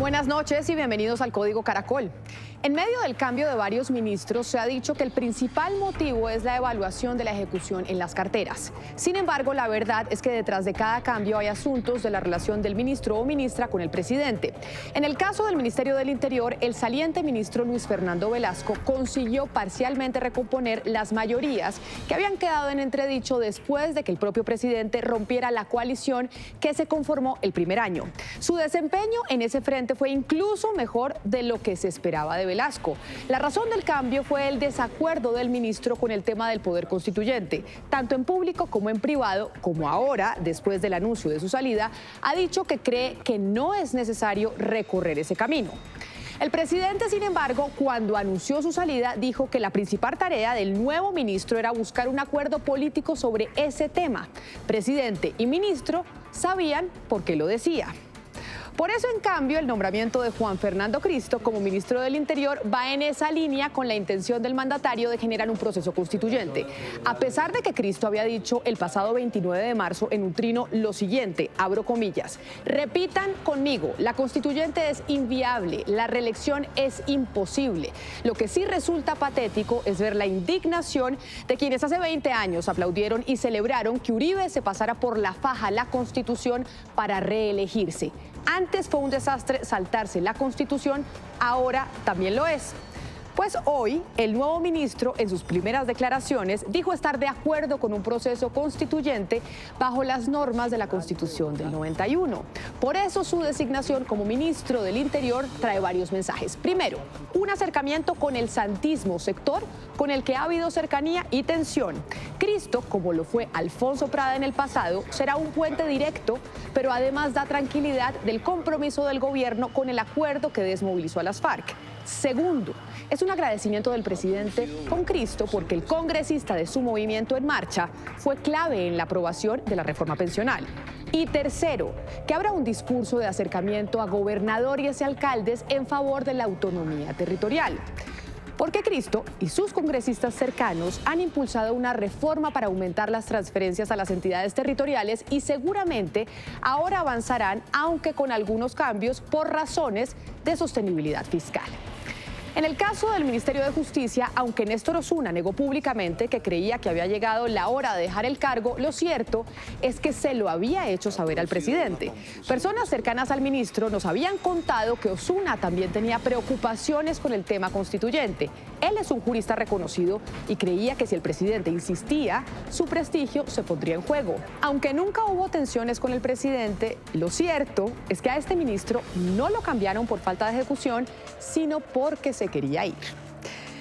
Buenas noches y bienvenidos al Código Caracol. En medio del cambio de varios ministros se ha dicho que el principal motivo es la evaluación de la ejecución en las carteras. Sin embargo, la verdad es que detrás de cada cambio hay asuntos de la relación del ministro o ministra con el presidente. En el caso del Ministerio del Interior, el saliente ministro Luis Fernando Velasco consiguió parcialmente recomponer las mayorías que habían quedado en entredicho después de que el propio presidente rompiera la coalición que se conformó el primer año. Su desempeño en ese frente fue incluso mejor de lo que se esperaba de Velasco. La razón del cambio fue el desacuerdo del ministro con el tema del poder constituyente. Tanto en público como en privado, como ahora, después del anuncio de su salida, ha dicho que cree que no es necesario recorrer ese camino. El presidente, sin embargo, cuando anunció su salida, dijo que la principal tarea del nuevo ministro era buscar un acuerdo político sobre ese tema. Presidente y ministro sabían por qué lo decía. Por eso, en cambio, el nombramiento de Juan Fernando Cristo como ministro del Interior va en esa línea con la intención del mandatario de generar un proceso constituyente. A pesar de que Cristo había dicho el pasado 29 de marzo en un trino lo siguiente, abro comillas, repitan conmigo, la constituyente es inviable, la reelección es imposible. Lo que sí resulta patético es ver la indignación de quienes hace 20 años aplaudieron y celebraron que Uribe se pasara por la faja la Constitución para reelegirse. Antes fue un desastre saltarse la Constitución, ahora también lo es. Pues hoy, el nuevo ministro, en sus primeras declaraciones, dijo estar de acuerdo con un proceso constituyente bajo las normas de la Constitución del 91. Por eso, su designación como ministro del Interior trae varios mensajes. Primero, un acercamiento con el santismo, sector con el que ha habido cercanía y tensión. Cristo, como lo fue Alfonso Prada en el pasado, será un puente directo, pero además da tranquilidad del compromiso del gobierno con el acuerdo que desmovilizó a las FARC. Segundo, es un agradecimiento del presidente con Cristo porque el congresista de su movimiento En Marcha fue clave en la aprobación de la reforma pensional. Y tercero, que habrá un discurso de acercamiento a gobernadores y alcaldes en favor de la autonomía territorial. Porque Cristo y sus congresistas cercanos han impulsado una reforma para aumentar las transferencias a las entidades territoriales y seguramente ahora avanzarán, aunque con algunos cambios, por razones de sostenibilidad fiscal. En el caso del Ministerio de Justicia, aunque Néstor Osuna negó públicamente que creía que había llegado la hora de dejar el cargo, lo cierto es que se lo había hecho saber al presidente. Personas cercanas al ministro nos habían contado que Osuna también tenía preocupaciones con el tema constituyente. Él es un jurista reconocido y creía que si el presidente insistía, su prestigio se pondría en juego. Aunque nunca hubo tensiones con el presidente, lo cierto es que a este ministro no lo cambiaron por falta de ejecución, sino porque se quería ir.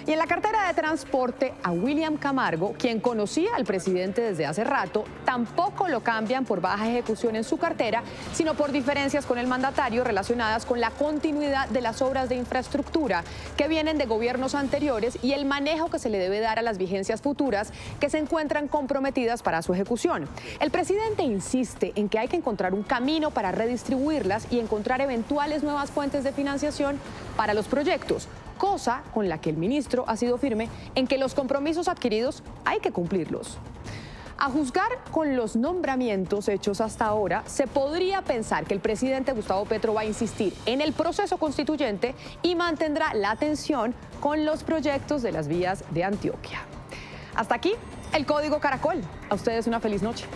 Y en la cartera de transporte, a William Camargo, quien conocía al presidente desde hace rato, tampoco lo cambian por baja ejecución en su cartera, sino por diferencias con el mandatario relacionadas con la continuidad de las obras de infraestructura que vienen de gobiernos anteriores y el manejo que se le debe dar a las vigencias futuras que se encuentran comprometidas para su ejecución. El presidente insiste en que hay que encontrar un camino para redistribuirlas y encontrar eventuales nuevas fuentes de financiación para los proyectos, cosa con la que el ministro ha sido firme en que los compromisos adquiridos hay que cumplirlos. A juzgar con los nombramientos hechos hasta ahora, se podría pensar que el presidente Gustavo Petro va a insistir en el proceso constituyente y mantendrá la atención con los proyectos de las vías de Antioquia. Hasta aquí el Código Caracol. A ustedes una feliz noche.